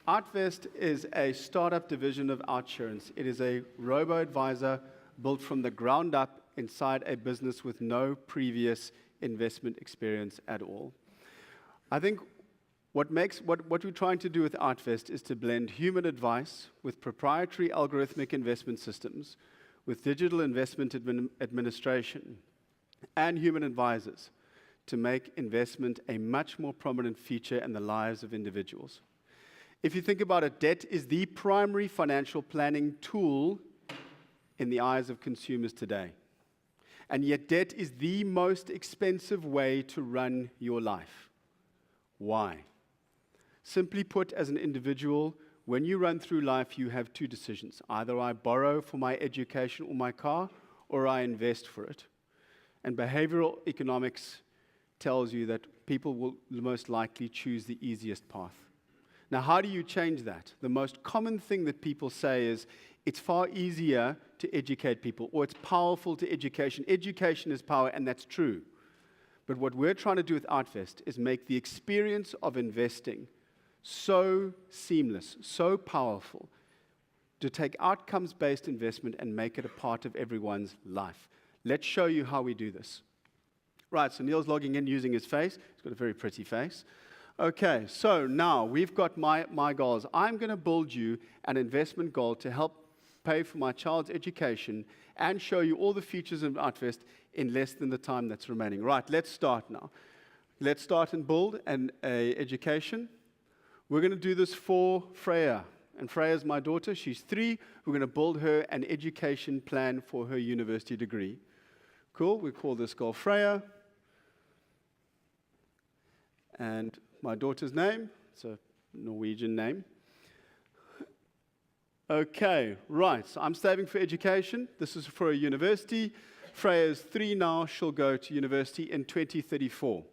OUTvest is a startup division of OUTsurance. It is a robo-advisor built from the ground up inside a business with no previous investment experience at all. I think what we're trying to do with OUTvest is to blend human advice with proprietary algorithmic investment systems, with digital investment administration, and human advisors to make investment a much more prominent feature in the lives of individuals. If you think about it, debt is the primary financial planning tool in the eyes of consumers today. And yet debt is the most expensive way to run your life. Why? Simply put, as an individual, when you run through life, you have two decisions. Either I borrow for my education or my car, or I invest for it. And behavioral economics tells you that people will most likely choose the easiest path. Now, how do you change that? The most common thing that people say is, it's far easier to educate people, or it's powerful to education. Education is power, and that's true. But what we're trying to do with OUTvest is make the experience of investing so seamless, so powerful, to take outcomes-based investment and make it a part of everyone's life. Let's show you how we do this. Right, so Neil's logging in using his face. He's got a very pretty face. Okay, so now we've got my goals. I'm going to build you an investment goal to help pay for my child's education and show you all the features of OUTvest in less than the time that's remaining. Right, let's start now. Let's start and build an education. We're going to do this for Freya. And Freya's my daughter. She's 3. We're going to build her an education plan for her university degree. Cool, we call this goal Freya. And my daughter's name, it's a Norwegian name. Okay, right, so I'm saving for education. This is for a university. Freya's 3 now, she'll go to university in 2034. Do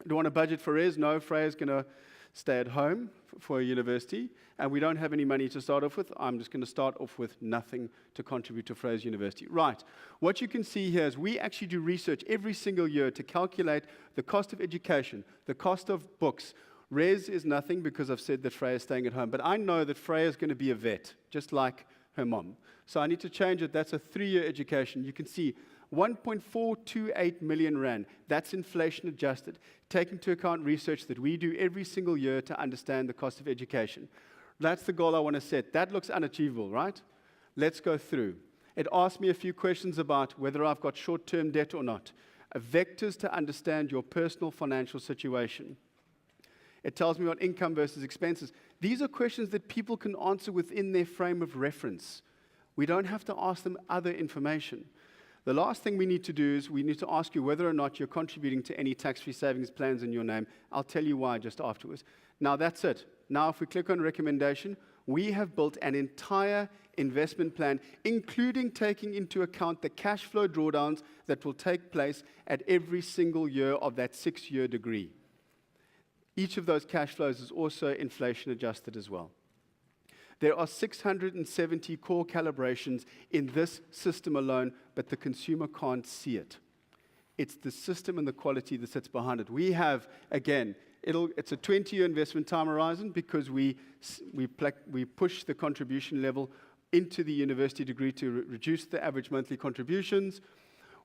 you want a budget for res? No, Freya's going to stay at home for a university, and we don't have any money to start off with. I'm just going to start off with nothing to contribute to Freya's university. Right, what you can see here is we actually do research every single year to calculate the cost of education, the cost of books. Res is nothing because I've said that Freya's staying at home, but I know that Freya's going to be a vet, just like her mom. So I need to change it. That's a 3-year education. You can see 1.428 million rand. That's inflation adjusted, taking into account research that we do every single year to understand the cost of education. That's the goal I want to set. That looks unachievable, right? Let's go through. It asks me a few questions about whether I've got short-term debt or not. Vectors to understand your personal financial situation. It tells me about income versus expenses. These are questions that people can answer within their frame of reference. We don't have to ask them other information. The last thing we need to do is we need to ask you whether or not you're contributing to any tax-free savings plans in your name. I'll tell you why just afterwards. Now that's it. Now if we click on recommendation, we have built an entire investment plan, including taking into account the cash flow drawdowns that will take place at every single year of that 6-year degree. Each of those cash flows is also inflation adjusted as well. There are 670 core calibrations in this system alone, but the consumer can't see it. It's the system and the quality that sits behind it. We have, again, it's a 20-year investment time horizon because we push the contribution level into the university degree to reduce the average monthly contributions.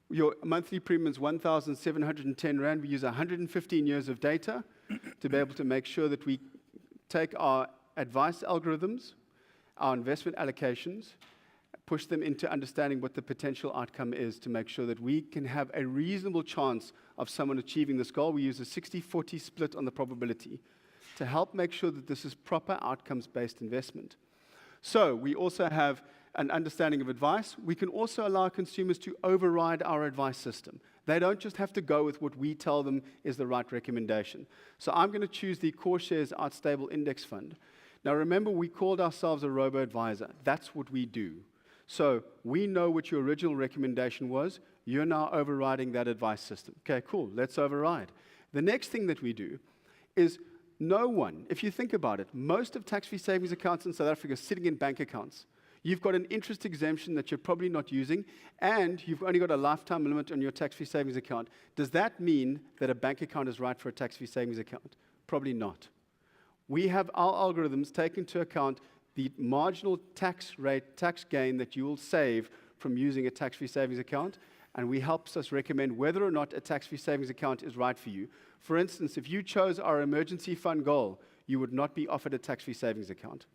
Your monthly premium is 1,710 Rand. We use 115 years of data to be able to make sure that we take our advice algorithms, our investment allocations, push them into understanding what the potential outcome is to make sure that we can have a reasonable chance of someone achieving this goal. We use a 60-40 split on the probability to help make sure that this is proper outcomes-based investment. So we also have an understanding of advice. We can also allow consumers to override our advice system. They don't just have to go with what we tell them is the right recommendation. So I'm going to choose the CoreShares Outstable Index Fund. Now remember, we called ourselves a robo-advisor. That's what we do. So we know what your original recommendation was. You're now overriding that advice system. Okay, cool, let's override. The next thing that we do is no one, if you think about it, most of tax-free savings accounts in South Africa are sitting in bank accounts. You've got an interest exemption that you're probably not using, and you've only got a lifetime limit on your tax-free savings account. Does that mean that a bank account is right for a tax-free savings account? Probably not. We have our algorithms take into account the marginal tax rate, tax gain that you will save from using a tax-free savings account, and we helps us recommend whether or not a tax-free savings account is right for you. For instance, if you chose our emergency fund goal, you would not be offered a tax-free savings account.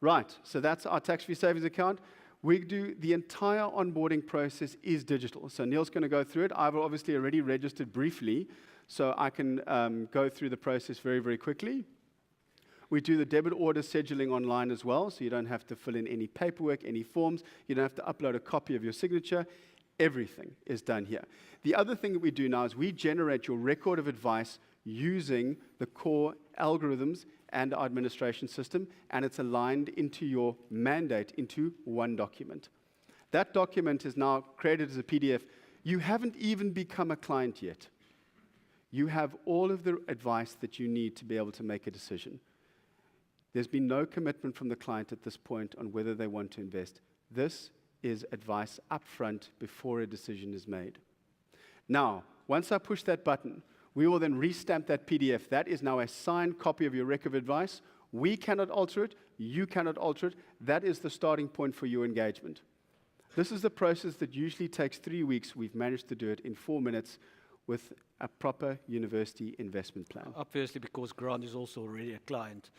Right, so that's our tax-free savings account. We do the entire onboarding process is digital. So Neil's going to go through it. I've obviously already registered briefly, so I can go through the process very, very quickly. We do the debit order scheduling online as well, so you don't have to fill in any paperwork, any forms. You don't have to upload a copy of your signature. Everything is done here. The other thing that we do now is we generate your record of advice using the core algorithms and our administration system, and it's aligned into your mandate into one document. That document is now created as a PDF. You haven't even become a client yet. You have all of the advice that you need to be able to make a decision. There's been no commitment from the client at this point on whether they want to invest. This is advice upfront before a decision is made. Now, once I push that button, we will then restamp that PDF. That is now a signed copy of your record of advice. We cannot alter it. You cannot alter it. That is the starting point for your engagement. This is the process that usually takes 3 weeks. We've managed to do it in 4 minutes with a proper university investment plan. Obviously, because Grant is also already a client,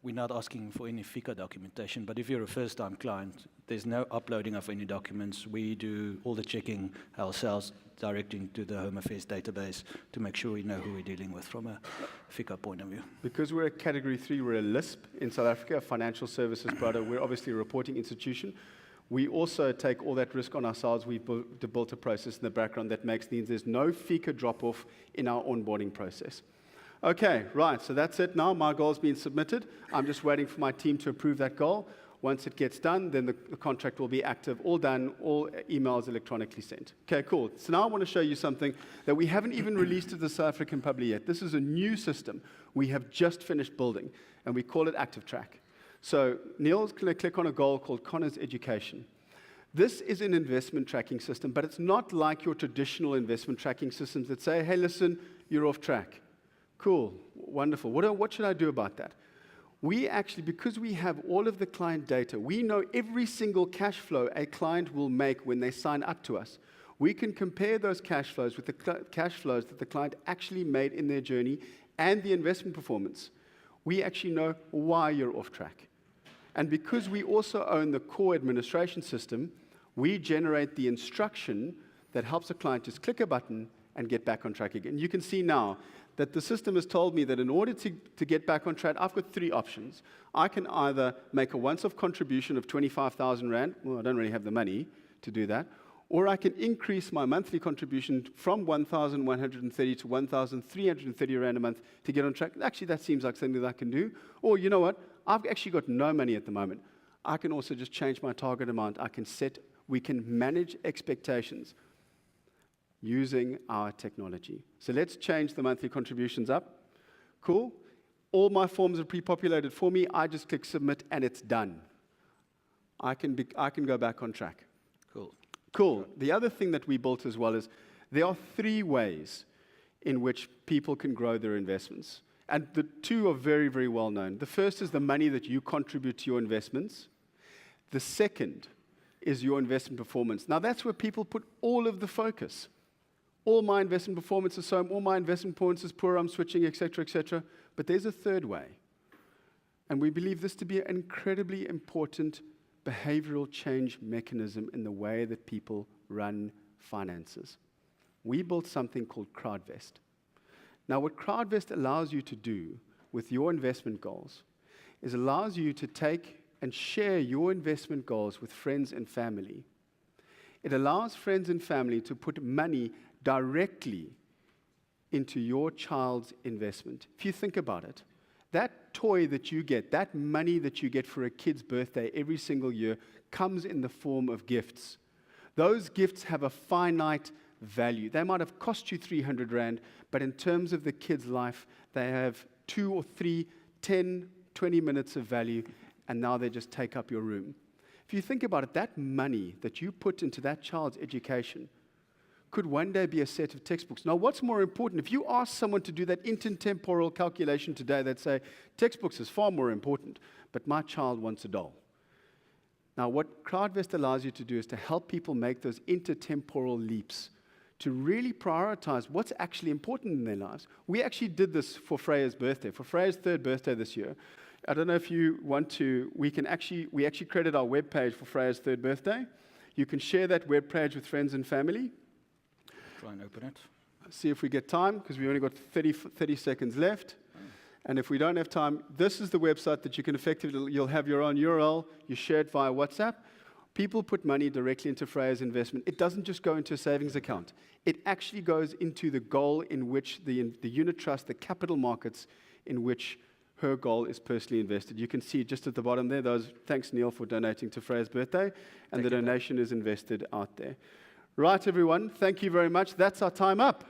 we're not asking for any FICA documentation, but if you're a first-time client, there's no uploading of any documents. We do all the checking ourselves, directing to the Home Affairs database to make sure we know who we're dealing with from a FICA point of view. Because we're a Category 3, we're a LISP in South Africa, a financial services provider. We're obviously a reporting institution. We also take all that risk on ourselves. We've built a process in the background that makes means there's no FICA drop-off in our onboarding process. Okay, right, so that's it now. My goal's been submitted. I'm just waiting for my team to approve that goal. Once it gets done, then the contract will be active, all done, all emails electronically sent. Okay, cool. So now I want to show you something that we haven't even released to the South African public yet. This is a new system we have just finished building, and we call it ActiveTrack. So Neil's going to click on a goal called Connor's Education. This is an investment tracking system, but it's not like your traditional investment tracking systems that say, hey, listen, you're off track. Cool, wonderful. What should I do about that? We actually, because we have all of the client data, we know every single cash flow a client will make when they sign up to us. We can compare those cash flows with the cash flows that the client actually made in their journey and the investment performance. We actually know why you're off track. And because we also own the core administration system, we generate the instruction that helps a client just click a button and get back on track again. You can see now that the system has told me that in order to get back on track, I've got 3 options. I can either make a once-off contribution of 25,000 Rand. Well, I don't really have the money to do that. Or I can increase my monthly contribution from 1,130 to 1,330 Rand a month to get on track. Actually, that seems like something that I can do. Or, you know what? I've actually got no money at the moment. I can also just change my target amount. We can manage expectations using our technology. So let's change the monthly contributions up. Cool. All my forms are pre-populated for me. I just click submit and it's done. I can go back on track. Cool. The other thing that we built as well is there are 3 ways in which people can grow their investments. And the 2 are very, very well known. The first is the money that you contribute to your investments. The second is your investment performance. Now that's where people put all of the focus. All my investment performance is so, all my investment performance is poor, I'm switching, etc., etc. But there's a third way. And we believe this to be an incredibly important behavioral change mechanism in the way that people run finances. We built something called CrowdVest. Now, what CrowdVest allows you to do with your investment goals is allows you to take and share your investment goals with friends and family. It allows friends and family to put money directly into your child's investment. If you think about it, that toy that you get, that money that you get for a kid's birthday every single year comes in the form of gifts. Those gifts have a finite value. They might have cost you 300 Rand, but in terms of the kid's life, they have 2 or 3, 10, 20 minutes of value, and now they just take up your room. If you think about it, that money that you put into that child's education could one day be a set of textbooks. Now, what's more important, if you ask someone to do that intertemporal calculation today, they'd say, textbooks is far more important, but my child wants a doll. Now, what CrowdVest allows you to do is to help people make those intertemporal leaps, to really prioritize what's actually important in their lives. We actually did this for Freya's birthday, for Freya's 3rd birthday this year. I don't know if you want to, we actually credit our webpage for Freya's 3rd birthday. You can share that webpage with friends and family. Try and open it. See if we get time, because we've only got 30 seconds left. And if we don't have time, this is the website that you can effectively, you'll have your own URL, you share it via WhatsApp. People put money directly into Freya's investment. It doesn't just go into a savings account. It actually goes into the goal in which the unit trust, the capital markets in which her goal is personally invested. You can see just at the bottom there, thanks Neil for donating to Freya's birthday, and the donation is invested out there. Right, everyone, thank you very much. That's our time up.